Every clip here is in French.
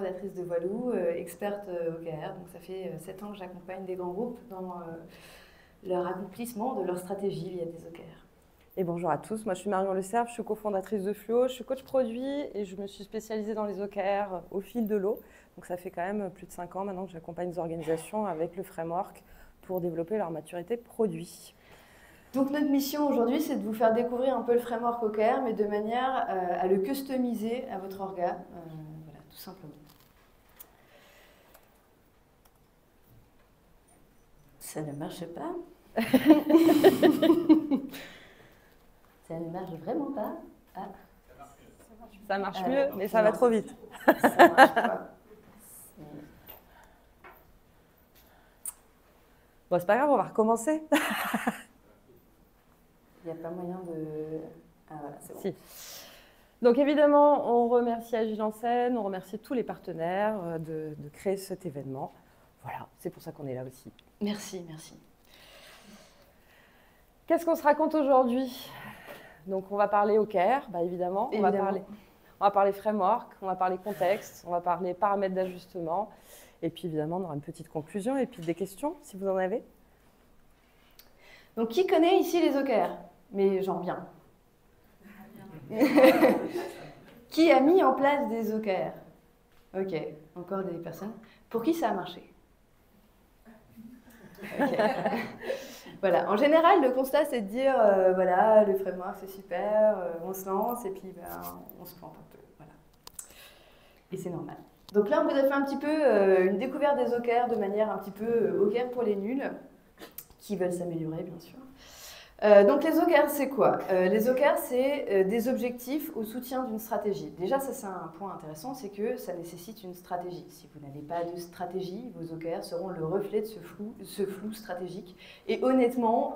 cofondatrice de Voilou, experte OKR. Donc ça fait 7 ans que j'accompagne des grands groupes dans leur accomplissement de leur stratégie via des OKR. Et bonjour à tous, moi je suis Marion Le Cerf, je suis cofondatrice de Fluo, je suis coach produit et je me suis spécialisée dans les OKR au fil de l'eau. Donc ça fait quand même plus de 5 ans maintenant que j'accompagne des organisations avec le framework pour développer leur maturité produit. Donc notre mission aujourd'hui, c'est de vous faire découvrir un peu le framework OKR, mais de manière à le customiser à votre orga, voilà, tout simplement. Ça ne marche pas. Ça ne marche vraiment pas. Ah. Ça marche mieux, mais ça va trop vite. Ça marche pas. Bon, c'est pas grave, on va recommencer. Il n'y a pas moyen de... Ah voilà, c'est bon. Si. Donc évidemment, on remercie Agile en scène, on remercie tous les partenaires de créer cet événement. Voilà, c'est pour ça qu'on est là aussi. Merci, merci. Qu'est-ce qu'on se raconte aujourd'hui? Donc on va parler OKR, évidemment. On va parler framework, on va parler contexte, on va parler paramètres d'ajustement. Et puis évidemment, on aura une petite conclusion et puis des questions, si vous en avez. Donc qui connaît ici les OKR? Mais genre bien. Qui a mis en place des OKR? Ok, encore des personnes. Pour qui ça a marché? Okay. Voilà, en général, le constat, c'est de dire, voilà, le framework, c'est super, on se lance, et puis on se plante un peu, voilà. Et c'est normal. Donc là, on vous a fait un petit peu une découverte des OKR de manière un petit peu OKR pour les nuls, qui veulent s'améliorer, bien sûr. Donc les OKR, c'est quoi? Les OKR, c'est des objectifs au soutien d'une stratégie. Déjà, ça c'est un point intéressant, c'est que ça nécessite une stratégie. Si vous n'avez pas de stratégie, vos OKR seront le reflet de ce flou stratégique. Et honnêtement,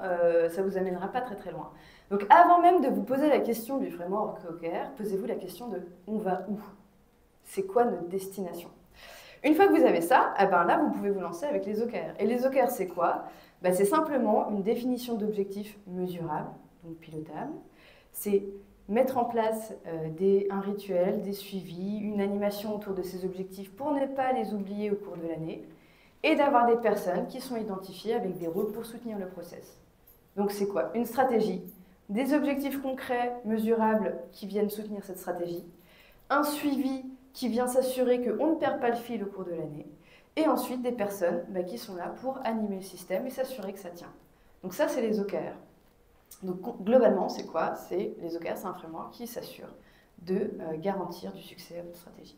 ça ne vous amènera pas très très loin. Donc avant même de vous poser la question du framework OKR, posez-vous la question de « on va où ?» C'est quoi notre destination? Une fois que vous avez ça, là, vous pouvez vous lancer avec les OKR. Et les OKR, c'est quoi? C'est simplement une définition d'objectifs mesurables, donc pilotables. C'est mettre en place un rituel, des suivis, une animation autour de ces objectifs pour ne pas les oublier au cours de l'année, et d'avoir des personnes qui sont identifiées avec des rôles pour soutenir le process. Donc c'est quoi? Une stratégie, des objectifs concrets, mesurables, qui viennent soutenir cette stratégie, un suivi qui vient s'assurer qu'on ne perd pas le fil au cours de l'année, et ensuite des personnes qui sont là pour animer le système et s'assurer que ça tient. Donc ça, c'est les OKR. Donc globalement, c'est quoi? Les OKR, c'est un framework qui s'assure de garantir du succès à votre stratégie.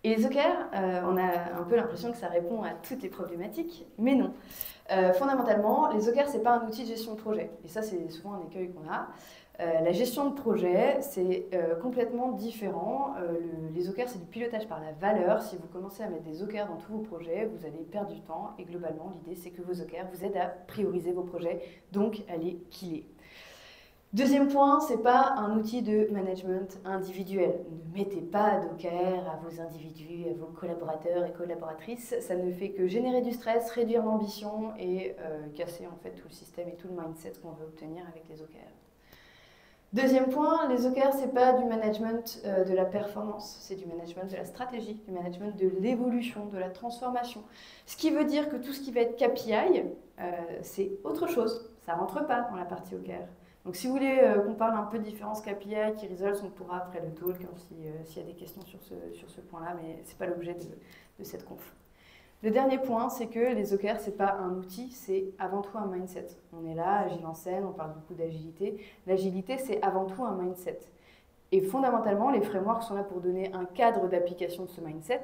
Et les OKR, on a un peu l'impression que ça répond à toutes les problématiques, mais non. Fondamentalement, les OKR, ce n'est pas un outil de gestion de projet. Et ça, c'est souvent un écueil qu'on a. La gestion de projet, c'est complètement différent. Les OKR, c'est du pilotage par la valeur. Si vous commencez à mettre des OKR dans tous vos projets, vous allez perdre du temps. Et globalement, l'idée, c'est que vos OKR vous aident à prioriser vos projets, donc à les killer. Deuxième point, ce n'est pas un outil de management individuel. Ne mettez pas d'OKR à vos individus, à vos collaborateurs et collaboratrices. Ça ne fait que générer du stress, réduire l'ambition et casser en fait tout le système et tout le mindset qu'on veut obtenir avec les OKR. Deuxième point, les OKR, ce n'est pas du management de la performance, c'est du management de la stratégie, du management de l'évolution, de la transformation. Ce qui veut dire que tout ce qui va être KPI, c'est autre chose. Ça ne rentre pas dans la partie OKR. Donc si vous voulez qu'on parle un peu de différence KPI, Key Results, on pourra après le talk s'il y a des questions sur ce point-là, mais ce n'est pas l'objet de cette conf. Le dernier point, c'est que les OKR, ce n'est pas un outil, c'est avant tout un mindset. On est là, Agile en scène, on parle beaucoup d'agilité. L'agilité, c'est avant tout un mindset. Et fondamentalement, les frameworks sont là pour donner un cadre d'application de ce mindset,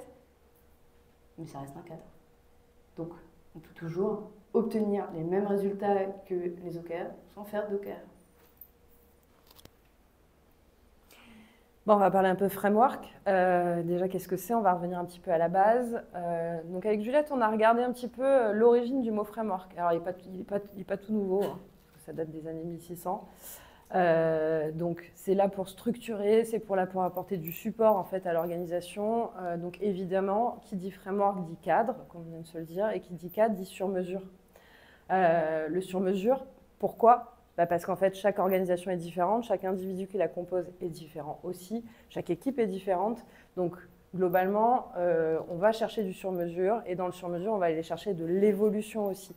mais ça reste un cadre. Donc, on peut toujours obtenir les mêmes résultats que les OKR sans faire d'OKR. Bon, on va parler un peu framework. Déjà, qu'est-ce que c'est? On va revenir un petit peu à la base. Donc, avec Juliette, on a regardé un petit peu l'origine du mot framework. Alors, il n'est pas tout nouveau, hein, parce que ça date des années 1600. Donc, c'est là pour structurer, c'est pour apporter du support en fait, à l'organisation. Donc, évidemment, qui dit framework dit cadre, comme on vient de se le dire, et qui dit cadre dit sur-mesure. Le sur-mesure, pourquoi? Parce qu'en fait, chaque organisation est différente, chaque individu qui la compose est différent aussi, chaque équipe est différente. Donc, globalement, on va chercher du sur-mesure et dans le sur-mesure, on va aller chercher de l'évolution aussi.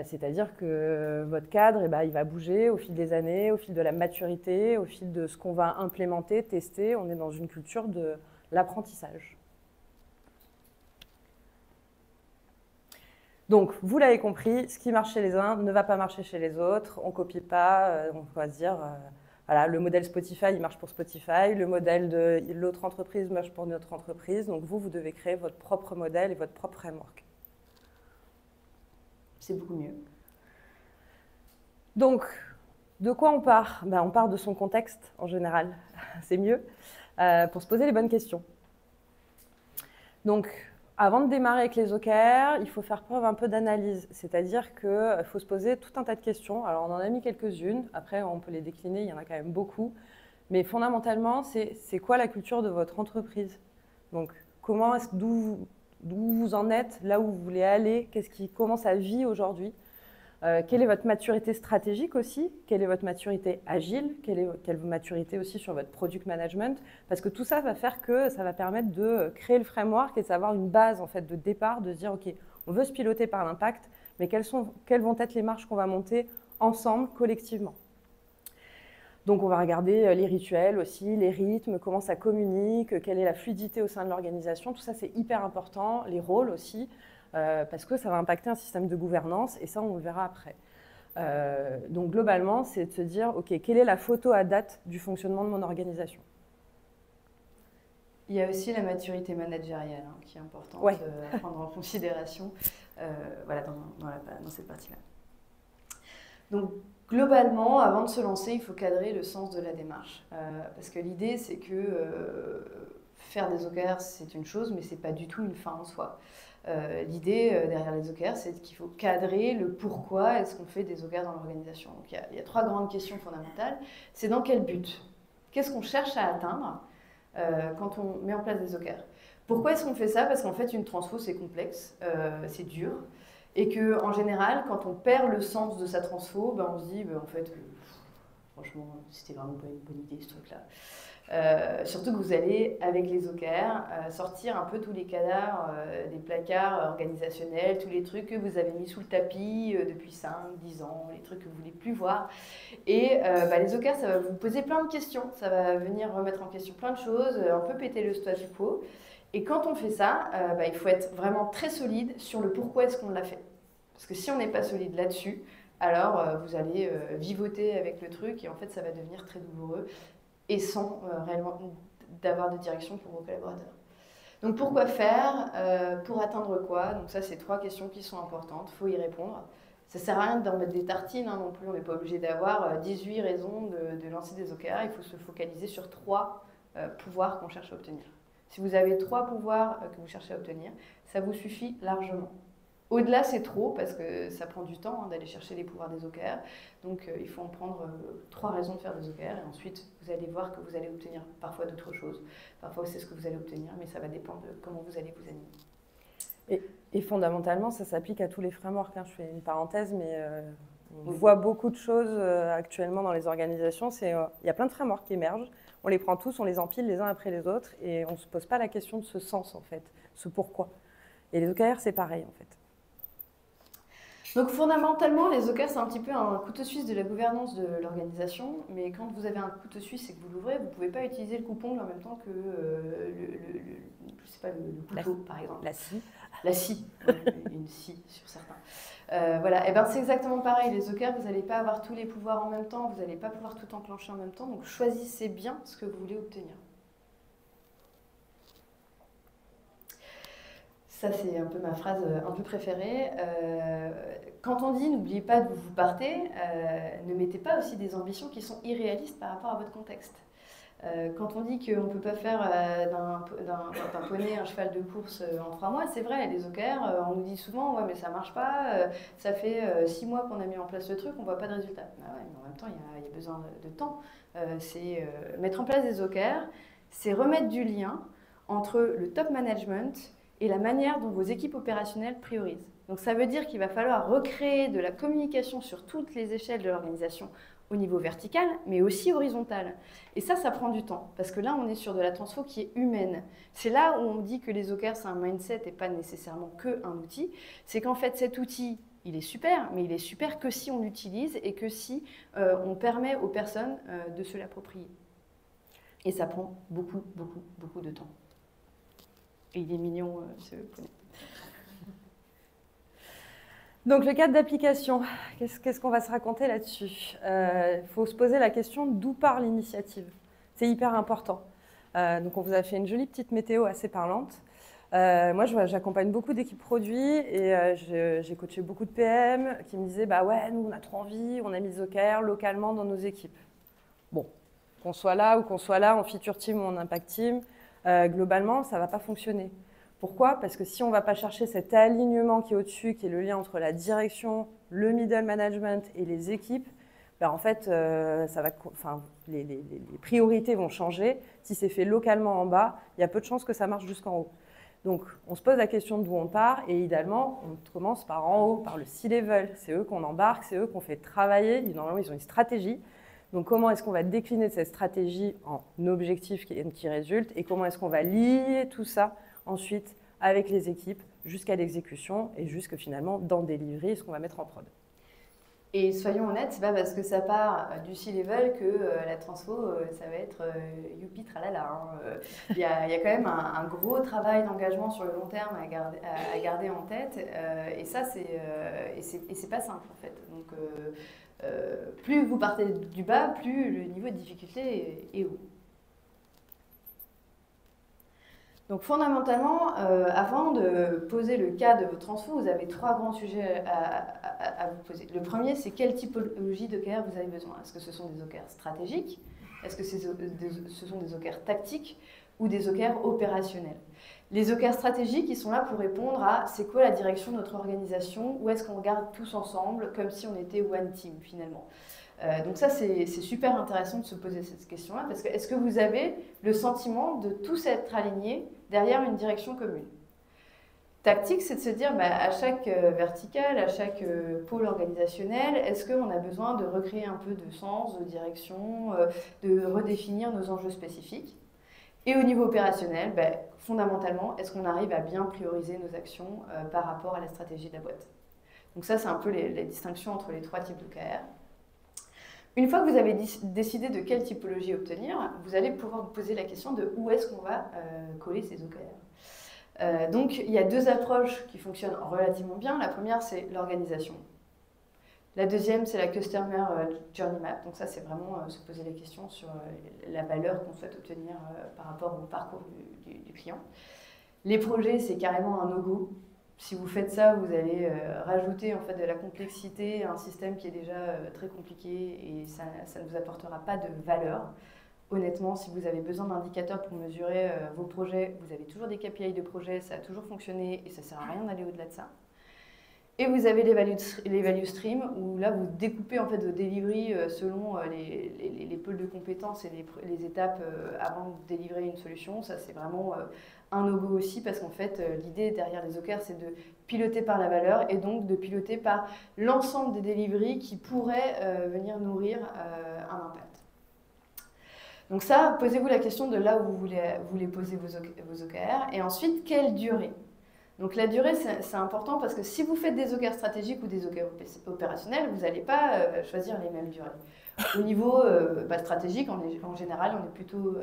C'est-à-dire que votre cadre, il va bouger au fil des années, au fil de la maturité, au fil de ce qu'on va implémenter, tester. On est dans une culture de l'apprentissage. Donc, vous l'avez compris, ce qui marche chez les uns ne va pas marcher chez les autres. On ne copie pas, on va se dire, voilà, le modèle Spotify, il marche pour Spotify, le modèle de l'autre entreprise marche pour notre entreprise. Donc, vous devez créer votre propre modèle et votre propre framework. C'est beaucoup mieux. Donc, de quoi on part? On part de son contexte, en général. C'est mieux, pour se poser les bonnes questions. Donc, avant de démarrer avec les OKR, il faut faire preuve un peu d'analyse. C'est-à-dire qu'il faut se poser tout un tas de questions. Alors, on en a mis quelques-unes. Après, on peut les décliner, il y en a quand même beaucoup. Mais fondamentalement, c'est quoi la culture de votre entreprise? Donc, d'où vous en êtes, là où vous voulez aller, comment ça vit aujourd'hui? Quelle est votre maturité stratégique aussi? Quelle est votre maturité agile? Quelle est votre maturité aussi sur votre product management? Parce que tout ça va faire que ça va permettre de créer le framework et de savoir une base en fait, de départ, de se dire ok, on veut se piloter par l'impact, mais quelles vont être les marches qu'on va monter ensemble, collectivement? Donc on va regarder les rituels aussi, les rythmes, comment ça communique, quelle est la fluidité au sein de l'organisation. Tout ça c'est hyper important, les rôles aussi. Parce que ça va impacter un système de gouvernance, et ça, on le verra après. Donc, globalement, c'est de se dire, OK, quelle est la photo à date du fonctionnement de mon organisation? Il y a aussi la maturité managériale qui est importante à prendre en considération voilà, dans cette partie-là. Donc, globalement, avant de se lancer, il faut cadrer le sens de la démarche. Parce que l'idée, c'est que faire des OKR, c'est une chose, mais ce n'est pas du tout une fin en soi. L'idée derrière les OKR, c'est qu'il faut cadrer le pourquoi est-ce qu'on fait des OKR dans l'organisation. Donc il y a 3 grandes questions fondamentales. C'est dans quel but? Qu'est-ce qu'on cherche à atteindre quand on met en place des OKR? Pourquoi est-ce qu'on fait ça? Parce qu'en fait, une transfo, c'est complexe, c'est dur. Et qu'en général, quand on perd le sens de sa transfo, on se dit, en fait, franchement, c'était vraiment pas une bonne idée ce truc-là. Surtout que vous allez, avec les OKR, sortir un peu tous les cadavres des placards organisationnels, tous les trucs que vous avez mis sous le tapis depuis 5, 10 ans, les trucs que vous ne voulez plus voir. Et les OKR, ça va vous poser plein de questions, ça va venir remettre en question plein de choses, un peu péter le statu quo. Et quand on fait ça, il faut être vraiment très solide sur le pourquoi est-ce qu'on l'a fait. Parce que si on n'est pas solide là-dessus, alors vous allez vivoter avec le truc et en fait ça va devenir très douloureux et sans réellement d'avoir de direction pour vos collaborateurs. Donc pourquoi faire? Pour atteindre quoi? Donc ça, c'est 3 questions qui sont importantes, il faut y répondre. Ça ne sert à rien d'en mettre des tartines non plus, on n'est pas obligé d'avoir 18 raisons de lancer des OKR, il faut se focaliser sur 3 pouvoirs qu'on cherche à obtenir. Si vous avez 3 pouvoirs que vous cherchez à obtenir, ça vous suffit largement. Au-delà, c'est trop parce que ça prend du temps d'aller chercher les pouvoirs des OKR. Donc, il faut en prendre 3 raisons de faire des OKR. Et ensuite, vous allez voir que vous allez obtenir parfois d'autres choses. Parfois, c'est ce que vous allez obtenir, mais ça va dépendre de comment vous allez vous animer. Et fondamentalement, ça s'applique à tous les frameworks. Je fais une parenthèse, mais on voit beaucoup de choses actuellement dans les organisations. Il y a plein de frameworks qui émergent. On les prend tous, on les empile les uns après les autres. Et on ne se pose pas la question de ce sens, en fait, ce pourquoi. Et les OKR, c'est pareil, en fait. Donc fondamentalement, les OKR, c'est un petit peu un couteau suisse de la gouvernance de l'organisation, mais quand vous avez un couteau suisse et que vous l'ouvrez, vous ne pouvez pas utiliser le coupe-ongle en même temps que le couteau, par exemple. La scie. La scie, une scie sur certains. Voilà, et c'est exactement pareil, les OKR, vous n'allez pas avoir tous les pouvoirs en même temps, vous n'allez pas pouvoir tout enclencher en même temps, donc choisissez bien ce que vous voulez obtenir. Ça, c'est un peu ma phrase un peu préférée. Quand on dit « n'oubliez pas d'où vous partez », ne mettez pas aussi des ambitions qui sont irréalistes par rapport à votre contexte. Quand on dit qu'on ne peut pas faire d'un poney un cheval de course en 3 mois, c'est vrai, les OKR, on nous dit souvent « ouais, mais ça ne marche pas, ça fait 6 mois qu'on a mis en place le truc, on ne voit pas de résultat ». Ah ouais, mais en même temps, il y a besoin de temps. C'est mettre en place des OKR, c'est remettre du lien entre le top management et la manière dont vos équipes opérationnelles priorisent. Donc ça veut dire qu'il va falloir recréer de la communication sur toutes les échelles de l'organisation au niveau vertical, mais aussi horizontal. Et ça prend du temps, parce que là, on est sur de la transfo qui est humaine. C'est là où on dit que les OKR, c'est un mindset et pas nécessairement qu'un outil. C'est qu'en fait, cet outil, il est super, mais il est super que si on l'utilise et que si on permet aux personnes de se l'approprier. Et ça prend beaucoup, beaucoup, beaucoup de temps. Et il est mignon, ce poney. Donc le cadre d'application, qu'est-ce qu'on va se raconter là-dessus? Faut se poser la question d'où part l'initiative. C'est hyper important. Donc on vous a fait une jolie petite météo assez parlante. Moi, j'accompagne beaucoup d'équipes produits et j'ai coaché beaucoup de PM qui me disaient « Bah ouais, nous, on a trop envie, on a mis OKR localement dans nos équipes. » Bon, qu'on soit là ou qu'on soit là, en feature team ou en impact team, globalement, ça ne va pas fonctionner. Pourquoi? Parce que si on ne va pas chercher cet alignement qui est au-dessus, qui est le lien entre la direction, le middle management et les équipes, ben en fait, les priorités vont changer. Si c'est fait localement en bas, il y a peu de chances que ça marche jusqu'en haut. Donc, on se pose la question d'où on part et idéalement, on commence par en haut, par le C-level. C'est eux qu'on embarque, c'est eux qu'on fait travailler. Normalement, ils ont une stratégie. Donc, comment est-ce qu'on va décliner cette stratégie en objectifs qui résultent et comment est-ce qu'on va lier tout ça ensuite avec les équipes jusqu'à l'exécution et jusque finalement dans le delivery, ce qu'on va mettre en prod. Et soyons honnêtes, c'est pas parce que ça part du C-level que la transfo, ça va être youpi tralala. Hein. Il y a quand même un gros travail d'engagement sur le long terme à garder en tête. Et ça, c'est pas simple en fait. Donc, plus vous partez du bas, plus le niveau de difficulté est haut. Donc fondamentalement, avant de poser le cas de votre transfo, vous avez 3 grands sujets à vous poser. Le premier, c'est quelle typologie d'OKR vous avez besoin. Est-ce que ce sont des OKR stratégiques? Est-ce que ce sont des OKR tactiques ou des OKR opérationnels? Les OKR stratégiques, ils sont là pour répondre à c'est quoi la direction de notre organisation, où est-ce qu'on regarde tous ensemble, comme si on était one team finalement. Donc ça, c'est super intéressant de se poser cette question-là, parce que est-ce que vous avez le sentiment de tous être alignés derrière une direction commune? Tactique, c'est de se dire, à chaque verticale, à chaque pôle organisationnel, est-ce qu'on a besoin de recréer un peu de sens, de direction, de redéfinir nos enjeux spécifiques? Et au niveau opérationnel, fondamentalement, est-ce qu'on arrive à bien prioriser nos actions par rapport à la stratégie de la boîte? Donc ça, c'est un peu les distinctions entre les 3 types d'OKR. Une fois que vous avez décidé de quelle typologie obtenir, vous allez pouvoir vous poser la question de où est-ce qu'on va coller ces OKR. Donc, il y a 2 approches qui fonctionnent relativement bien. La première, c'est l'organisation. La deuxième, c'est la Customer Journey Map. Donc ça, c'est vraiment se poser la question sur la valeur qu'on souhaite obtenir par rapport au parcours du client. Les projets, c'est carrément un no-go. Si vous faites ça, vous allez rajouter en fait de la complexité à un système qui est déjà très compliqué et ça ne vous apportera pas de valeur. Honnêtement, si vous avez besoin d'indicateurs pour mesurer vos projets, vous avez toujours des KPI de projet, ça a toujours fonctionné et ça ne sert à rien d'aller au-delà de ça. Et vous avez les value streams où là, vous découpez en fait vos delivery selon les pôles de compétences et les étapes avant de délivrer une solution. Ça, c'est vraiment un no-go aussi parce qu'en fait, l'idée derrière les OKR, c'est de piloter par la valeur et donc de piloter par l'ensemble des delivery qui pourraient venir nourrir un impact. Donc ça, posez-vous la question de là où vous voulez poser vos OKR et ensuite, quelle durée? Donc la durée, c'est important parce que si vous faites des OKR stratégiques ou des OKR opérationnels, vous n'allez pas choisir les mêmes durées. Au niveau stratégique, en général, on est plutôt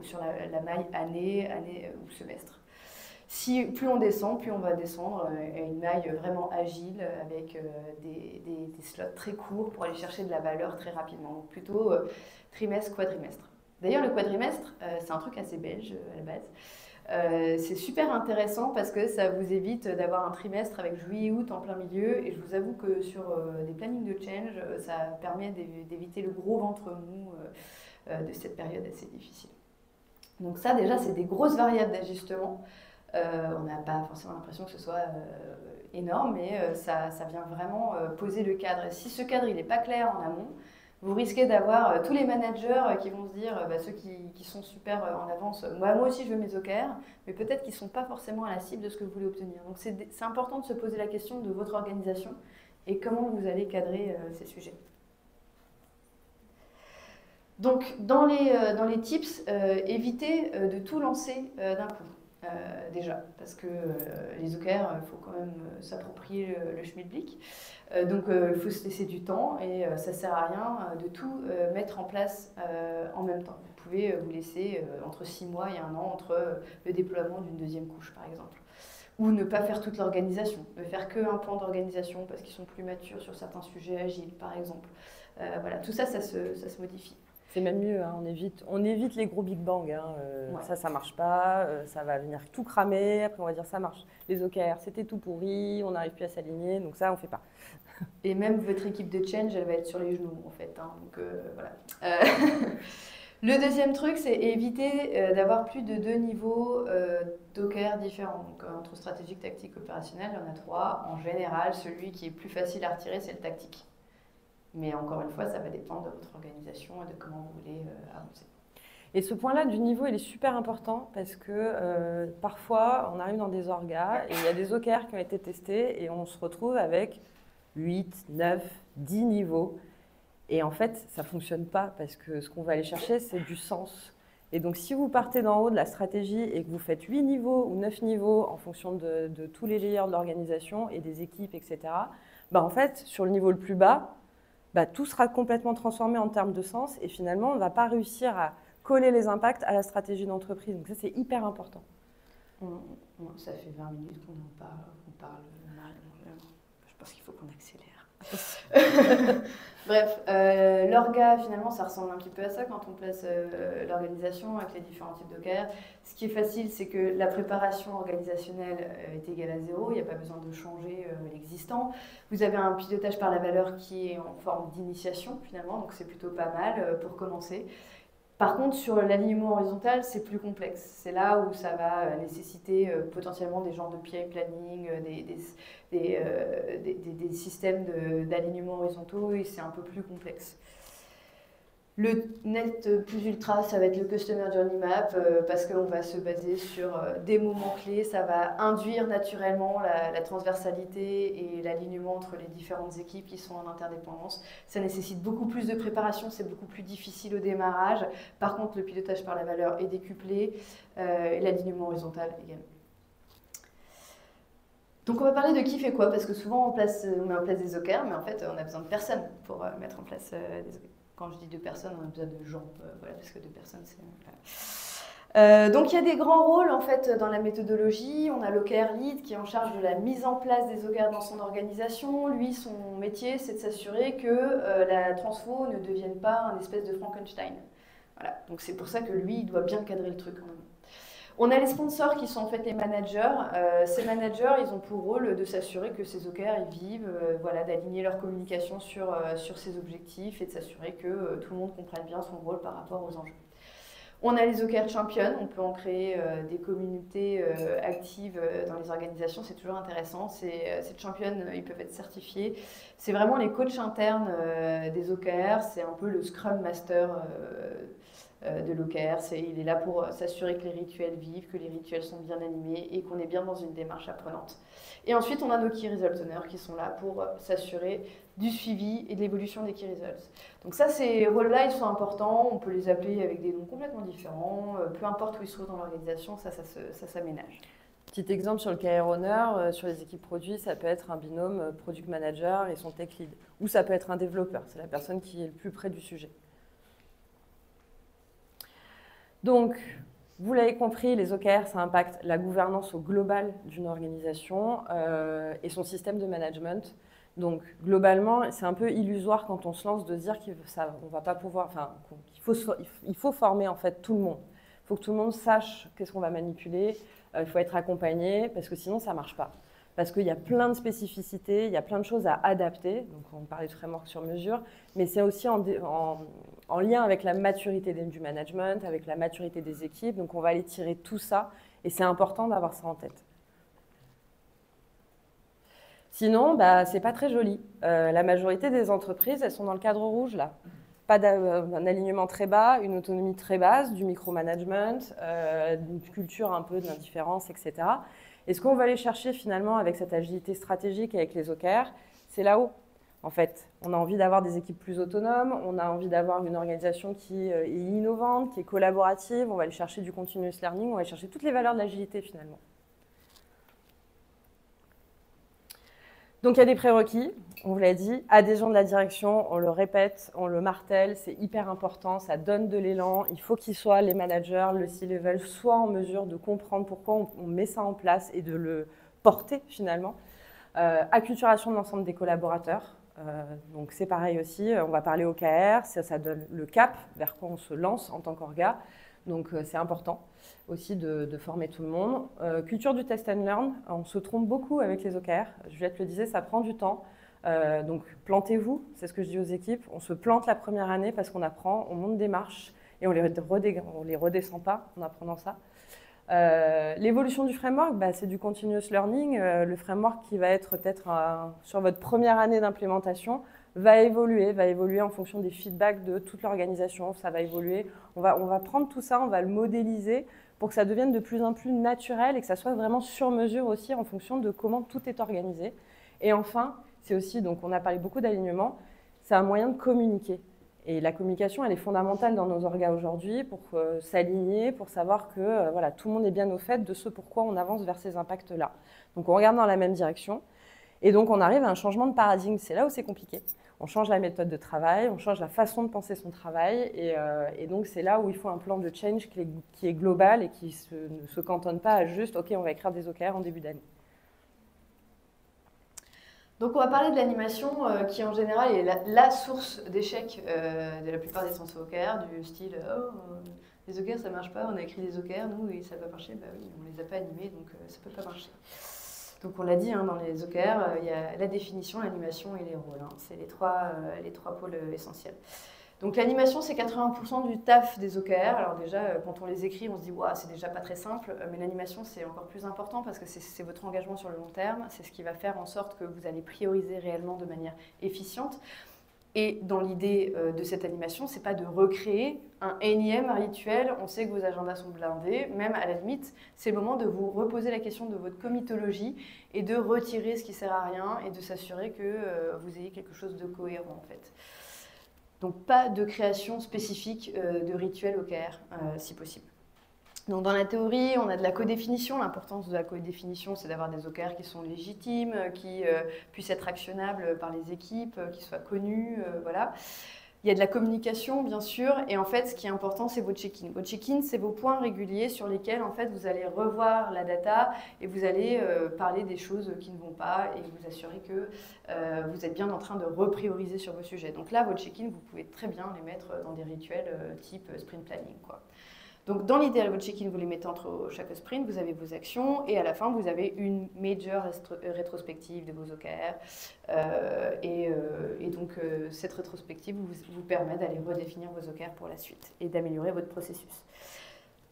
sur la maille année ou semestre. Plus on descend, plus on va descendre à une maille vraiment agile avec des slots très courts pour aller chercher de la valeur très rapidement. Donc plutôt trimestre, quadrimestre. D'ailleurs, le quadrimestre, c'est un truc assez belge à la base. C'est super intéressant parce que ça vous évite d'avoir un trimestre avec juillet et août en plein milieu et je vous avoue que sur des plannings de change, ça permet d'éviter le gros ventre mou de cette période assez difficile. Donc ça déjà c'est des grosses variables d'ajustement. On n'a pas forcément l'impression que ce soit énorme mais ça vient vraiment poser le cadre. Et si ce cadre il n'est pas clair en amont, Vous risquez d'avoir tous les managers qui vont se dire, ceux qui sont super en avance, moi aussi je veux mes OKR, mais peut-être qu'ils ne sont pas forcément à la cible de ce que vous voulez obtenir. Donc c'est important de se poser la question de votre organisation et comment vous allez cadrer ces sujets. Donc dans les tips, évitez de tout lancer d'un coup. Déjà, parce que les OKR, il faut quand même s'approprier le schmilblick. Donc il faut se laisser du temps et ça ne sert à rien de tout mettre en place en même temps. Vous pouvez vous laisser entre 6 mois et 1 an entre le déploiement d'une deuxième couche, par exemple. Ou ne pas faire toute l'organisation, ne faire qu'un pan d'organisation parce qu'ils sont plus matures sur certains sujets agiles, par exemple. Voilà, tout ça, ça se modifie. C'est même mieux, hein, on évite les gros Big Bang. Hein, ouais. Ça marche pas, ça va venir tout cramer, après on va dire ça marche. Les OKR, c'était tout pourri, on n'arrive plus à s'aligner, donc ça, on ne fait pas. Et même votre équipe de change, elle va être sur les genoux, en fait. Hein, donc voilà. Le deuxième truc, c'est éviter d'avoir plus de 2 niveaux d'OKR différents. Donc entre stratégique, tactique, opérationnel, il y en a 3. En général, celui qui est plus facile à retirer, c'est le tactique. Mais encore une fois, ça va dépendre de votre organisation et de comment vous voulez avancer. Et ce point-là du niveau, il est super important parce que parfois, on arrive dans des orgas et il y a des OKR qui ont été testés et on se retrouve avec 8, 9, 10 niveaux. Et en fait, ça ne fonctionne pas parce que ce qu'on va aller chercher, c'est du sens. Et donc, si vous partez d'en haut de la stratégie et que vous faites 8 niveaux ou 9 niveaux en fonction de tous les layers de l'organisation et des équipes, etc., en fait, sur le niveau le plus bas, tout sera complètement transformé en termes de sens et finalement, on ne va pas réussir à coller les impacts à la stratégie d'entreprise. Donc ça, c'est hyper important. Ça fait 20 minutes qu'on parle. Je pense qu'il faut qu'on accélère. Bref, l'orga, finalement, ça ressemble un petit peu à ça quand on place l'organisation avec les différents types d'OKR. Ce qui est facile, c'est que la préparation organisationnelle est égale à 0. Il n'y a pas besoin de changer l'existant. Vous avez un pilotage par la valeur qui est en forme d'initiation, finalement, donc c'est plutôt pas mal pour commencer. Par contre, sur l'alignement horizontal, c'est plus complexe. C'est là où ça va nécessiter potentiellement des genres de PI planning, des systèmes d'alignement horizontaux, et c'est un peu plus complexe. Le net plus ultra, ça va être le Customer Journey Map, parce qu'on va se baser sur des moments clés. Ça va induire naturellement la transversalité et l'alignement entre les différentes équipes qui sont en interdépendance. Ça nécessite beaucoup plus de préparation, c'est beaucoup plus difficile au démarrage. Par contre, le pilotage par la valeur est décuplé, et l'alignement horizontal également. Donc on va parler de qui fait quoi, parce que souvent on met en place des OKR, mais en fait on a besoin de personnes pour mettre en place des OKR. Quand je dis 2 personnes, on a besoin de gens, voilà, parce que 2 personnes, c'est... Voilà. Donc il y a des grands rôles en fait dans la méthodologie. On a l'OKR Lead qui est en charge de la mise en place des OKR dans son organisation. Lui, son métier, c'est de s'assurer que la transfo ne devienne pas un espèce de Frankenstein. Voilà. Donc c'est pour ça que lui, il doit bien cadrer le truc quand même. On a les sponsors qui sont en fait les managers. Ces managers, ils ont pour rôle de s'assurer que ces OKR ils vivent, voilà, d'aligner leur communication sur ces objectifs et de s'assurer que tout le monde comprenne bien son rôle par rapport aux enjeux. On a les OKR Champions, on peut en créer des communautés actives dans les organisations, c'est toujours intéressant. Ces champions, ils peuvent être certifiés. C'est vraiment les coachs internes des OKR, c'est un peu le Scrum Master de l'OKR. Il est là pour s'assurer que les rituels vivent, que les rituels sont bien animés et qu'on est bien dans une démarche apprenante. Et ensuite, on a nos Key Result Owners qui sont là pour s'assurer du suivi et de l'évolution des Key Results. Donc ça, ces rôles-là, ils sont importants. On peut les appeler avec des noms complètement différents. Peu importe où ils se trouvent dans l'organisation, ça s'aménage. Petit exemple sur le KR Owner, sur les équipes produits, ça peut être un binôme Product Manager et son Tech Lead. Ou ça peut être un développeur, c'est la personne qui est le plus près du sujet. Donc, vous l'avez compris, les OKR, ça impacte la gouvernance au global d'une organisation et son système de management. Donc, globalement, c'est un peu illusoire quand on se lance de se dire qu'on va pas pouvoir, enfin, il faut former en fait tout le monde. Il faut que tout le monde sache qu'est-ce qu'on va manipuler. Il faut être accompagné parce que sinon, ça ne marche pas. Parce qu'il y a plein de spécificités, il y a plein de choses à adapter. Donc, on parlait de framework sur mesure, mais c'est aussi en lien avec la maturité du management, avec la maturité des équipes. Donc, on va aller tirer tout ça et c'est important d'avoir ça en tête. Sinon, ce n'est pas très joli. La majorité des entreprises, elles sont dans le cadre rouge, là. un alignement très bas, une autonomie très basse, du micromanagement, une culture un peu d'indifférence, etc. Et ce qu'on va aller chercher finalement avec cette agilité stratégique, avec les OKR, c'est là-haut. En fait, on a envie d'avoir des équipes plus autonomes, on a envie d'avoir une organisation qui est innovante, qui est collaborative, on va aller chercher du continuous learning, on va aller chercher toutes les valeurs de l'agilité finalement. Donc il y a des prérequis, on vous l'a dit, adhésion de la direction, on le répète, on le martèle, c'est hyper important, ça donne de l'élan, il faut qu'ils soient, les managers, le C-level, soient en mesure de comprendre pourquoi on met ça en place et de le porter finalement. Acculturation de l'ensemble des collaborateurs, donc c'est pareil aussi, on va parler OKR, ça donne le cap vers quoi on se lance en tant qu'orga, donc c'est important aussi de former tout le monde. Culture du test and learn, on se trompe beaucoup avec les OKR, Juliette le disait, ça prend du temps, donc plantez-vous, c'est ce que je dis aux équipes, on se plante la première année parce qu'on apprend, on monte des marches et on les redescend pas en apprenant ça. L'évolution du framework, c'est du continuous learning. Le framework qui va être peut-être sur votre première année d'implémentation va évoluer en fonction des feedbacks de toute l'organisation. Ça va évoluer. On va prendre tout ça, on va le modéliser pour que ça devienne de plus en plus naturel et que ça soit vraiment sur mesure aussi en fonction de comment tout est organisé. Et enfin, c'est aussi, donc on a parlé beaucoup d'alignement, c'est un moyen de communiquer. Et la communication, elle est fondamentale dans nos orgas aujourd'hui pour s'aligner, pour savoir que voilà, tout le monde est bien au fait de ce pourquoi on avance vers ces impacts-là. Donc on regarde dans la même direction et donc on arrive à un changement de paradigme. C'est là où c'est compliqué. On change la méthode de travail, on change la façon de penser son travail et donc c'est là où il faut un plan de change qui est global et qui ne se cantonne pas à juste « ok, on va écrire des OKR en début d'année ». Donc on va parler de l'animation qui en général est la source d'échec de la plupart des sens OKR, du style les OKR ça marche pas, on a écrit des OKR nous et ça va marcher, bah oui on les a pas animés donc ça peut pas marcher. Donc on l'a dit dans les OKR, il y a la définition, l'animation et les rôles, c'est les trois pôles essentiels. Donc l'animation, c'est 80% du taf des OKR. Alors déjà, quand on les écrit, on se dit wow, c'est déjà pas très simple, mais l'animation, c'est encore plus important parce que c'est votre engagement sur le long terme, c'est ce qui va faire en sorte que vous allez prioriser réellement de manière efficiente. Et dans l'idée de cette animation, c'est pas de recréer un énième rituel, on sait que vos agendas sont blindés, même à la limite, c'est le moment de vous reposer la question de votre comitologie et de retirer ce qui sert à rien et de s'assurer que vous ayez quelque chose de cohérent en fait. Donc pas de création spécifique de rituels OKR, si possible. Donc dans la théorie, on a de la codéfinition. L'importance de la codéfinition, c'est d'avoir des OKR qui sont légitimes, qui puissent être actionnables par les équipes, qui soient connus, voilà. Il y a de la communication, bien sûr, et en fait, ce qui est important, c'est vos check-in. Vos check-in, c'est vos points réguliers sur lesquels, en fait, vous allez revoir la data et vous allez parler des choses qui ne vont pas et vous assurer que vous êtes bien en train de reprioriser sur vos sujets. Donc là, vos check-in, vous pouvez très bien les mettre dans des rituels type sprint planning, quoi. Donc, dans l'idéal, vos check-in, vous les mettez entre chaque sprint, vous avez vos actions, et à la fin, vous avez une major rétrospective de vos OKR. Et donc, cette rétrospective vous permet d'aller redéfinir vos OKR pour la suite et d'améliorer votre processus.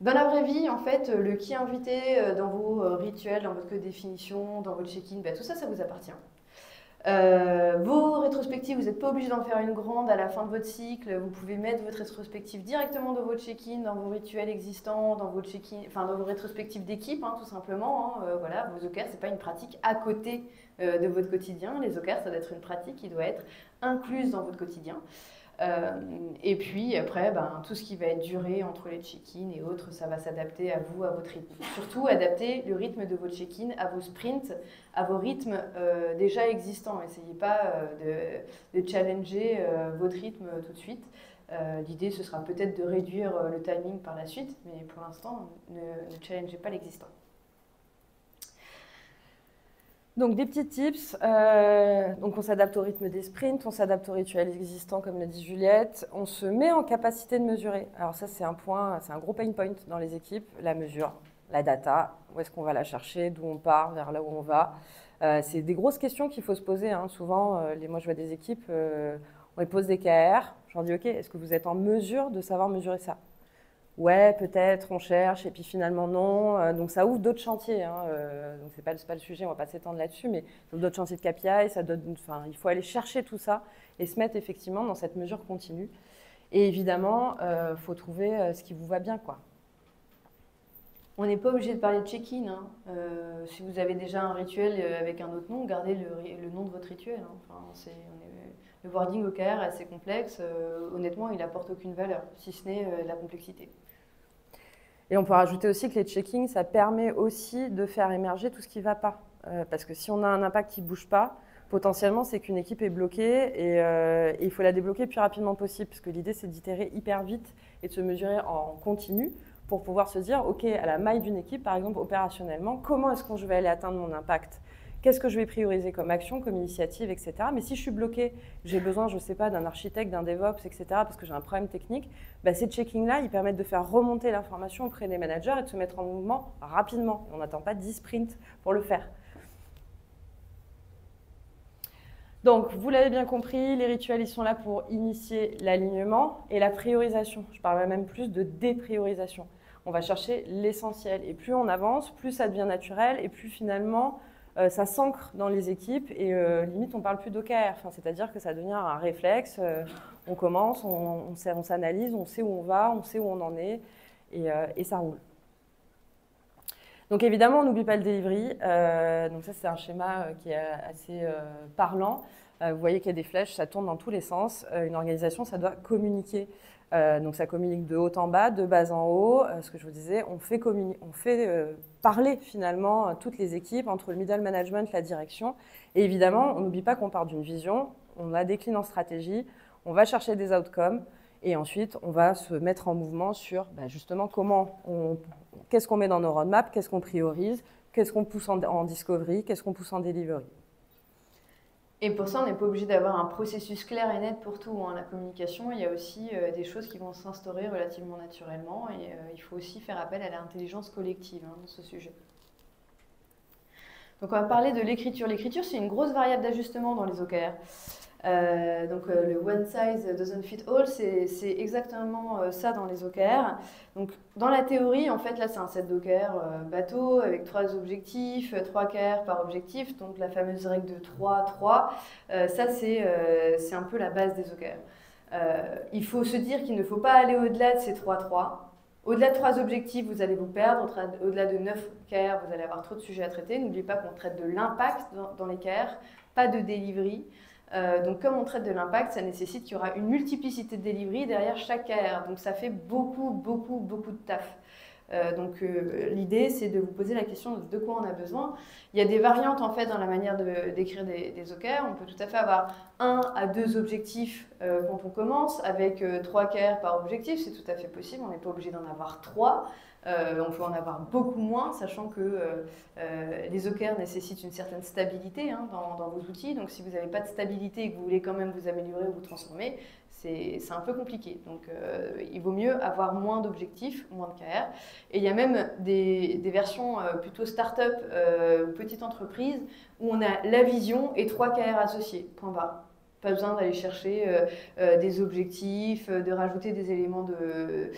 Dans la vraie vie, en fait, le qui invité dans vos rituels, dans votre définition, dans votre check-in, tout ça, ça vous appartient. Vos rétrospectives, vous n'êtes pas obligé d'en faire une grande à la fin de votre cycle. Vous pouvez mettre votre rétrospective directement dans votre check-in, dans vos rituels existants, dans vos check-in, enfin dans vos rétrospectives d'équipe, tout simplement. Voilà, vos OKR, c'est pas une pratique à côté de votre quotidien. Les OKR, ça doit être une pratique qui doit être incluse dans votre quotidien. Et puis après, tout ce qui va être duré entre les check-in et autres, ça va s'adapter à vous, à votre rythme. Surtout, adapter le rythme de votre check-in à vos sprints, à vos rythmes déjà existants. N'essayez pas de challenger votre rythme tout de suite. L'idée, ce sera peut-être de réduire le timing par la suite, mais pour l'instant, ne challengez pas l'existant. Donc des petits tips, donc on s'adapte au rythme des sprints, on s'adapte aux rituels existants comme le dit Juliette, on se met en capacité de mesurer. Alors ça c'est un point, c'est un gros pain point dans les équipes, la mesure, la data, où est-ce qu'on va la chercher, d'où on part, vers là où on va. C'est des grosses questions qu'il faut se poser, souvent, moi je vois des équipes, on les pose des KR, je leur dis ok, est-ce que vous êtes en mesure de savoir mesurer ça ? Ouais, peut-être, on cherche, et puis finalement non. Donc ça ouvre d'autres chantiers. Donc c'est pas le sujet, on va pas s'étendre là-dessus, mais d'autres chantiers de KPI, il faut aller chercher tout ça et se mettre effectivement dans cette mesure continue. Et évidemment, il faut trouver ce qui vous va bien, quoi. On n'est pas obligé de parler de check-in. Hein. Si vous avez déjà un rituel avec un autre nom, gardez le nom de votre rituel. Hein. Enfin, le wording OKR est assez complexe. Honnêtement, il n'apporte aucune valeur, si ce n'est la complexité. Et on peut rajouter aussi que les check-ins, ça permet aussi de faire émerger tout ce qui ne va pas. Parce que si on a un impact qui ne bouge pas, potentiellement, c'est qu'une équipe est bloquée et il faut la débloquer le plus rapidement possible. Parce que l'idée, c'est d'itérer hyper vite et de se mesurer en continu pour pouvoir se dire, OK, à la maille d'une équipe, par exemple, opérationnellement, comment est-ce que je vais aller atteindre mon impact ? Qu'est-ce que je vais prioriser comme action, comme initiative, etc. Mais si je suis bloquée, j'ai besoin, je ne sais pas, d'un architecte, d'un DevOps, etc., parce que j'ai un problème technique, bah, ces checkings-là, ils permettent de faire remonter l'information auprès des managers et de se mettre en mouvement rapidement. On n'attend pas 10 sprints pour le faire. Donc, vous l'avez bien compris, les rituels, ils sont là pour initier l'alignement et la priorisation. Je parle même plus de dépriorisation. On va chercher l'essentiel. Et plus on avance, plus ça devient naturel et plus finalement, ça s'ancre dans les équipes et limite, on ne parle plus d'OKR. Enfin, c'est-à-dire que ça devient un réflexe. On commence, on s'analyse, on sait où on va, on sait où on en est et ça roule. Donc évidemment, on n'oublie pas le delivery. Donc ça, c'est un schéma qui est assez parlant. Vous voyez qu'il y a des flèches, ça tourne dans tous les sens. Une organisation, ça doit communiquer. Donc ça communique de haut en bas, de bas en haut. Ce que je vous disais, on fait parler finalement toutes les équipes entre le middle management, la direction. Et évidemment, on n'oublie pas qu'on part d'une vision, on la décline en stratégie, on va chercher des outcomes et ensuite on va se mettre en mouvement sur justement qu'est-ce qu'on met dans nos roadmaps, qu'est-ce qu'on priorise, qu'est-ce qu'on pousse en discovery, qu'est-ce qu'on pousse en delivery. Et pour ça, on n'est pas obligé d'avoir un processus clair et net pour tout. Hein. La communication, il y a aussi des choses qui vont s'instaurer relativement naturellement et il faut aussi faire appel à l'intelligence collective dans ce sujet. Donc on va parler de l'écriture. L'écriture, c'est une grosse variable d'ajustement dans les OKR. Le one size doesn't fit all, c'est exactement ça dans les OKR. Donc dans la théorie, en fait, là c'est un set d'OKR bateau avec 3 objectifs, 3 OKR par objectif, donc la fameuse règle de 3-3. Ça c'est un peu la base des OKR. Il faut se dire qu'il ne faut pas aller au-delà de ces 3-3. Au-delà de 3 objectifs, vous allez vous perdre. Au-delà de 9 OKR, vous allez avoir trop de sujets à traiter. N'oubliez pas qu'on traite de l'impact dans les OKR, pas de delivery. Donc comme on traite de l'impact, ça nécessite qu'il y aura une multiplicité de delivery derrière chaque OKR. Donc ça fait beaucoup de taf. L'idée, c'est de vous poser la question de quoi on a besoin. Il y a des variantes en fait dans la manière d'écrire des OKR. On peut tout à fait avoir 1 à 2 objectifs quand on commence, avec 3 OKR par objectif, c'est tout à fait possible. On n'est pas obligé d'en avoir 3. On peut en avoir beaucoup moins, sachant que les OKR nécessitent une certaine stabilité dans vos outils. Donc si vous n'avez pas de stabilité et que vous voulez quand même vous améliorer ou vous transformer, c'est un peu compliqué. Donc il vaut mieux avoir moins d'objectifs, moins de KR. Et il y a même des versions plutôt start-up, petite entreprise, où on a la vision et 3 KR associés, point barre. Pas besoin d'aller chercher des objectifs, de rajouter des éléments de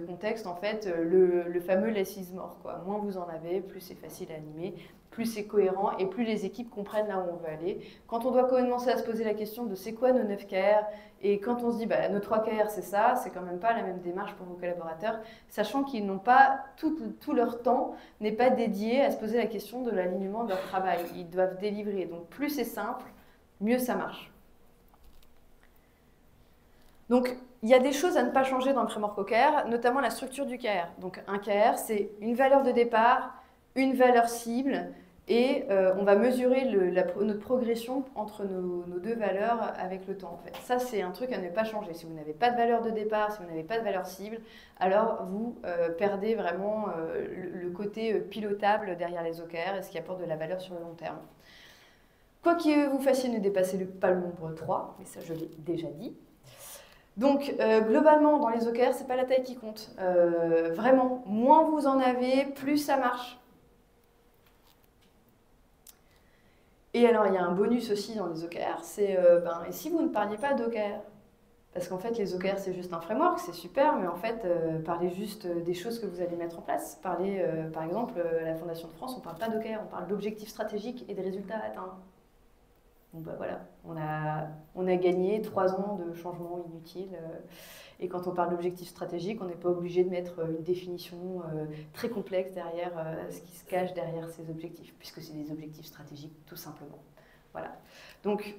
contexte. En fait, le fameux less is more, quoi. Moins vous en avez, plus c'est facile à animer, plus c'est cohérent et plus les équipes comprennent là où on veut aller. Quand on doit commencer à se poser la question de c'est quoi nos 9 KR et quand on se dit nos 3 KR c'est ça, c'est quand même pas la même démarche pour vos collaborateurs, sachant qu'ils n'ont pas tout leur temps n'est pas dédié à se poser la question de l'alignement de leur travail. Ils doivent délivrer. Donc plus c'est simple, mieux ça marche. Donc, il y a des choses à ne pas changer dans le framework OKR, notamment la structure du KR. Donc, un KR, c'est une valeur de départ, une valeur cible, et on va mesurer notre progression entre nos 2 valeurs avec le temps. En fait. Ça, c'est un truc à ne pas changer. Si vous n'avez pas de valeur de départ, si vous n'avez pas de valeur cible, alors vous perdez vraiment le côté pilotable derrière les OKR et ce qui apporte de la valeur sur le long terme. Quoi que vous fassiez, ne dépassez pas le nombre 3, mais ça, je l'ai déjà dit. Donc, globalement, dans les OKR, c'est pas la taille qui compte. Vraiment, moins vous en avez, plus ça marche. Et alors, il y a un bonus aussi dans les OKR, c'est et si vous ne parliez pas d'OKR? Parce qu'en fait, les OKR, c'est juste un framework, c'est super, mais en fait, parlez juste des choses que vous allez mettre en place. Parlez, par exemple, à la Fondation de France, on ne parle pas d'OKR, on parle d'objectifs stratégiques et des résultats à atteindre. Bon bah voilà, on a gagné 3 ans de changements inutiles. Et quand on parle d'objectifs stratégiques, on n'est pas obligé de mettre une définition très complexe derrière ce qui se cache derrière ces objectifs, puisque c'est des objectifs stratégiques tout simplement. Voilà. Donc,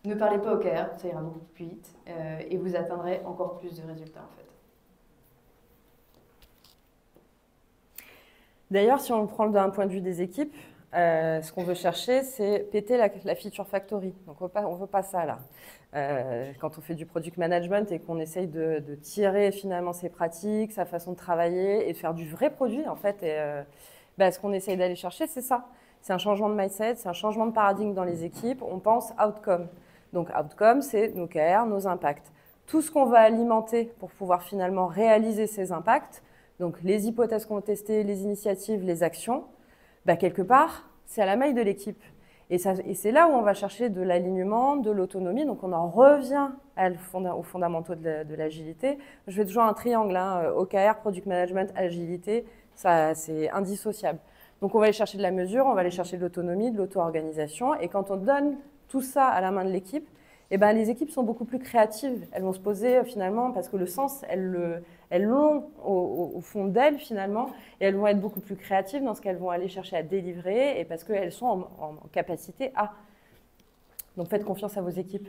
ne parlez pas OKR, ça ira beaucoup plus vite, et vous atteindrez encore plus de résultats en fait. D'ailleurs, si on le prend d'un point de vue des équipes, ce qu'on veut chercher, c'est péter la feature factory. Donc, on ne veut pas ça là. Quand on fait du product management et qu'on essaye de tirer finalement ses pratiques, sa façon de travailler et de faire du vrai produit, en fait, ce qu'on essaye d'aller chercher, c'est ça. C'est un changement de mindset, c'est un changement de paradigme dans les équipes. On pense outcome. Donc, outcome, c'est nos KR, nos impacts. Tout ce qu'on va alimenter pour pouvoir finalement réaliser ces impacts, donc les hypothèses qu'on a testées, les initiatives, les actions, quelque part, c'est à la maille de l'équipe. Et c'est là où on va chercher de l'alignement, de l'autonomie. Donc, on en revient aux fondamentaux de l'agilité. Je fais toujours un triangle, hein, OKR, Product Management, Agilité, c'est indissociable. Donc, on va aller chercher de la mesure, on va aller chercher de l'autonomie, de l'auto-organisation. Et quand on donne tout ça à la main de l'équipe, les équipes sont beaucoup plus créatives. Elles vont se poser finalement, parce que le sens, elles l'ont au fond d'elles finalement, et elles vont être beaucoup plus créatives dans ce qu'elles vont aller chercher à délivrer, et parce qu'elles sont en capacité à. Donc faites confiance à vos équipes.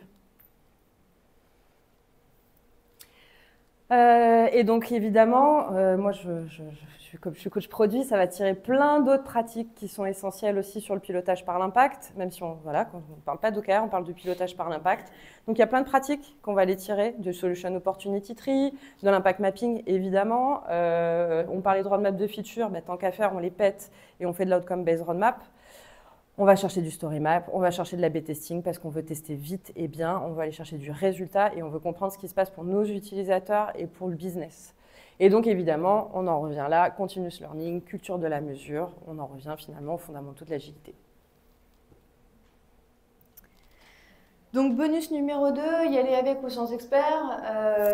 Et donc évidemment, moi comme je suis coach produit, ça va tirer plein d'autres pratiques qui sont essentielles aussi sur le pilotage par l'impact, même si quand on ne parle pas d'OKR, on parle du pilotage par l'impact. Donc il y a plein de pratiques qu'on va aller tirer, du Solution Opportunity Tree, de l'impact mapping évidemment. On parlait de roadmap de features, tant qu'à faire, on les pète et on fait de l'outcome based roadmap. On va chercher du story map, on va chercher de l'A/B testing parce qu'on veut tester vite et bien, on va aller chercher du résultat et on veut comprendre ce qui se passe pour nos utilisateurs et pour le business. Et donc évidemment, on en revient là, continuous learning, culture de la mesure, on en revient finalement aux fondamentaux de l'agilité. Donc bonus numéro 2, y aller avec ou sans expert.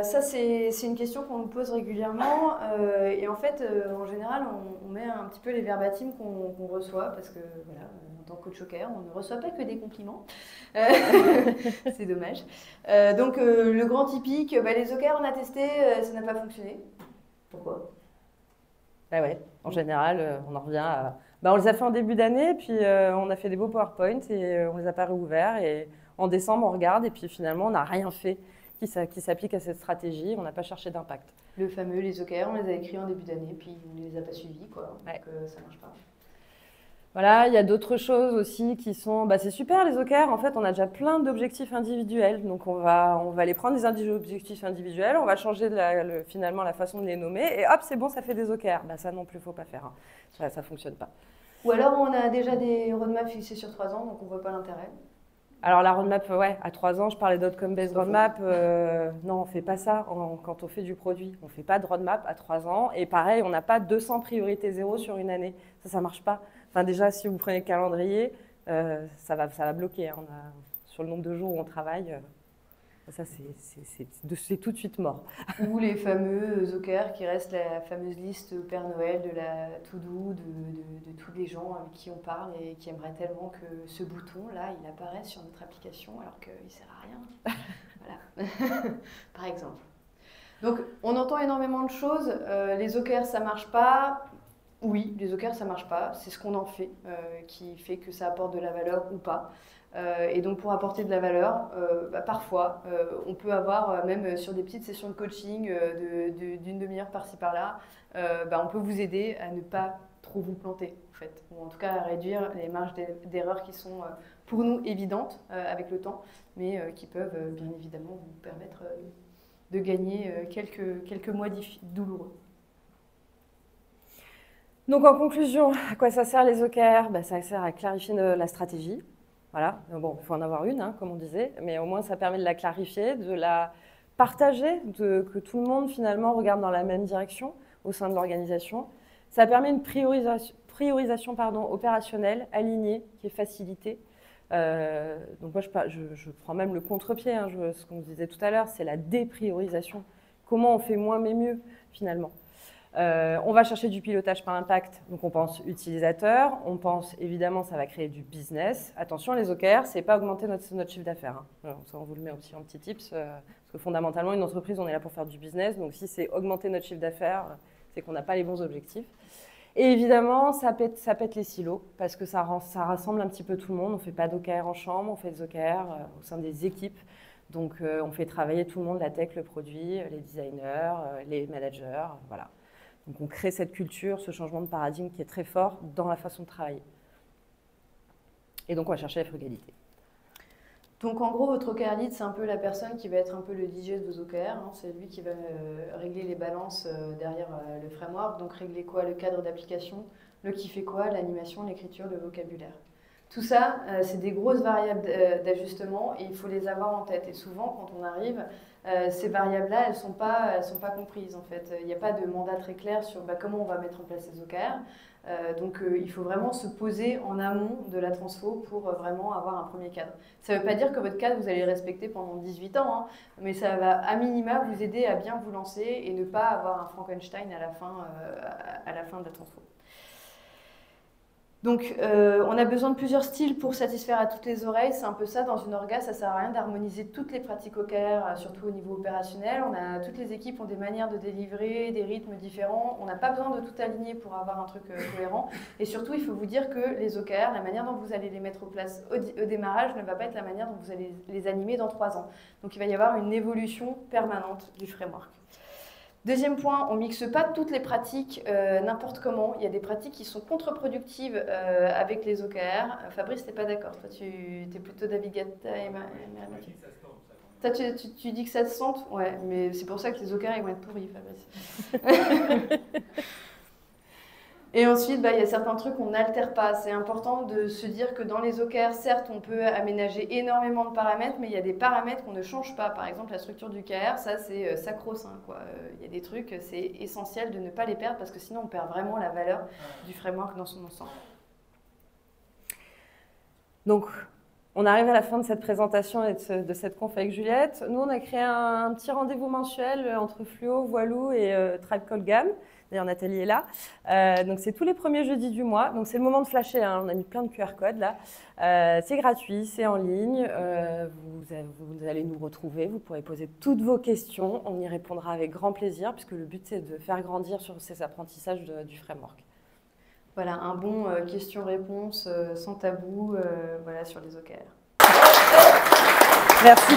Ça c'est une question qu'on nous pose régulièrement et en fait en général on met un petit peu les verbatims qu'on reçoit parce que voilà, en tant que coach OKR on ne reçoit pas que des compliments, c'est dommage. Donc le grand typique, les OKR on a testé, ça n'a pas fonctionné. Pourquoi? Ouais, en général on en revient à... on les a fait en début d'année, puis on a fait des beaux PowerPoint et on les a pas réouverts et en décembre, on regarde et puis finalement, on n'a rien fait qui s'applique à cette stratégie. On n'a pas cherché d'impact. Le fameux, les OKR, on les a écrits en début d'année, puis on ne les a pas suivis, quoi. Ouais. Donc ça ne marche pas. Voilà, il y a d'autres choses aussi qui sont... c'est super les OKR, en fait, on a déjà plein d'objectifs individuels. Donc on va les prendre, des objectifs individuels, on va changer finalement la façon de les nommer et hop, c'est bon, ça fait des OKR. Ça non plus, il ne faut pas faire. Hein. Ça ne fonctionne pas. Ou alors on a déjà des roadmaps fixés sur 3 ans, donc on ne voit pas l'intérêt. Alors la roadmap, à 3 ans, je parlais d'outcome based roadmap. Non, on ne fait pas ça quand on fait du produit. On ne fait pas de roadmap à 3 ans. Et pareil, on n'a pas 200 priorités zéro sur une année. Ça ne marche pas. Enfin, déjà, si vous prenez le calendrier, ça va bloquer. Hein. Sur le nombre de jours où on travaille, ça c'est tout de suite mort. Ou les fameux OKR qui restent la fameuse liste au Père Noël de la to-do, de tous les gens avec qui on parle et qui aimeraient tellement que ce bouton-là, il apparaisse sur notre application alors qu'il ne sert à rien. Voilà, par exemple. Donc, on entend énormément de choses. Les OKR, ça ne marche pas. Oui, les OKR, ça ne marche pas. C'est ce qu'on en fait qui fait que ça apporte de la valeur ou pas. Et donc pour apporter de la valeur, parfois, on peut avoir, même sur des petites sessions de coaching d'une demi-heure par-ci par-là, on peut vous aider à ne pas trop vous planter, en fait, ou en tout cas à réduire les marges d'erreur qui sont pour nous évidentes avec le temps, mais qui peuvent bien évidemment vous permettre de gagner quelques mois douloureux. Donc en conclusion, à quoi ça sert les OKR? Ça sert à clarifier la stratégie. Voilà, bon, il faut en avoir une, comme on disait, mais au moins ça permet de la clarifier, de la partager, que tout le monde finalement regarde dans la même direction au sein de l'organisation. Ça permet une priorisation opérationnelle, alignée, qui est facilitée. Donc moi je prends même le contre-pied, ce qu'on disait tout à l'heure, c'est la dépriorisation. Comment on fait moins mais mieux finalement. On va chercher du pilotage par impact, donc on pense utilisateur, on pense évidemment ça va créer du business. Attention, les OKR, c'est pas augmenter notre chiffre d'affaires. Hein. Ça, on vous le met aussi en petit tips, parce que fondamentalement, une entreprise, on est là pour faire du business, donc si c'est augmenter notre chiffre d'affaires, c'est qu'on n'a pas les bons objectifs. Et évidemment, ça pète les silos, parce que ça rassemble un petit peu tout le monde. On ne fait pas d'OKR en chambre, on fait des OKR au sein des équipes. Donc on fait travailler tout le monde, la tech, le produit, les designers, les managers, voilà. Donc on crée cette culture, ce changement de paradigme qui est très fort dans la façon de travailler. Et donc on va chercher la frugalité. Donc en gros, votre OKR lead, c'est un peu la personne qui va être un peu le DJ de vos OKR. Hein. C'est lui qui va régler les balances derrière le framework. Donc régler quoi? Le cadre d'application, le qui fait quoi, l'animation, l'écriture, le vocabulaire. Tout ça, c'est des grosses variables d'ajustement et il faut les avoir en tête. Et souvent, quand on arrive, ces variables-là, elles ne sont pas comprises en fait. Il n'y a pas de mandat très clair sur comment on va mettre en place ces OKR. Donc il faut vraiment se poser en amont de la transfo pour vraiment avoir un premier cadre. Ça ne veut pas dire que votre cadre, vous allez le respecter pendant 18 ans, hein, mais ça va à minima vous aider à bien vous lancer et ne pas avoir un Frankenstein à la fin de la transfo. Donc, on a besoin de plusieurs styles pour satisfaire à toutes les oreilles. C'est un peu ça, dans une orga, ça ne sert à rien d'harmoniser toutes les pratiques OKR, surtout au niveau opérationnel. Toutes les équipes ont des manières de délivrer, des rythmes différents. On n'a pas besoin de tout aligner pour avoir un truc cohérent. Et surtout, il faut vous dire que les OKR, la manière dont vous allez les mettre en place au démarrage ne va pas être la manière dont vous allez les animer dans 3 ans. Donc, il va y avoir une évolution permanente du framework. Deuxième point, on ne mixe pas toutes les pratiques n'importe comment. Il y a des pratiques qui sont contre-productives avec les OKR. Fabrice, tu n'es pas d'accord? Toi, tu es plutôt Navigata et Toi, tu dis que ça se sente? Ouais, mais c'est pour ça que les OKR ils vont être pourris, Fabrice. Et ensuite, il y a certains trucs qu'on n'altère pas. C'est important de se dire que dans les OKR, certes, on peut aménager énormément de paramètres, mais il y a des paramètres qu'on ne change pas. Par exemple, la structure du KR, ça, c'est sacro-saint, quoi. Il y a des trucs, c'est essentiel de ne pas les perdre parce que sinon, on perd vraiment la valeur du framework dans son ensemble. Donc, on arrive à la fin de cette présentation et de cette conf avec Juliette. Nous, on a créé un petit rendez-vous mensuel entre Fluo, Voilou et Tribe Called GAM. D'ailleurs, Nathalie est là. Donc, c'est tous les premiers jeudis du mois. Donc, c'est le moment de flasher. Hein. On a mis plein de QR codes là. C'est gratuit, c'est en ligne. Vous allez nous retrouver. Vous pourrez poser toutes vos questions. On y répondra avec grand plaisir puisque le but, c'est de faire grandir sur ces apprentissages du framework. Voilà, un bon question-réponse sans tabou voilà, sur les OKR. Merci.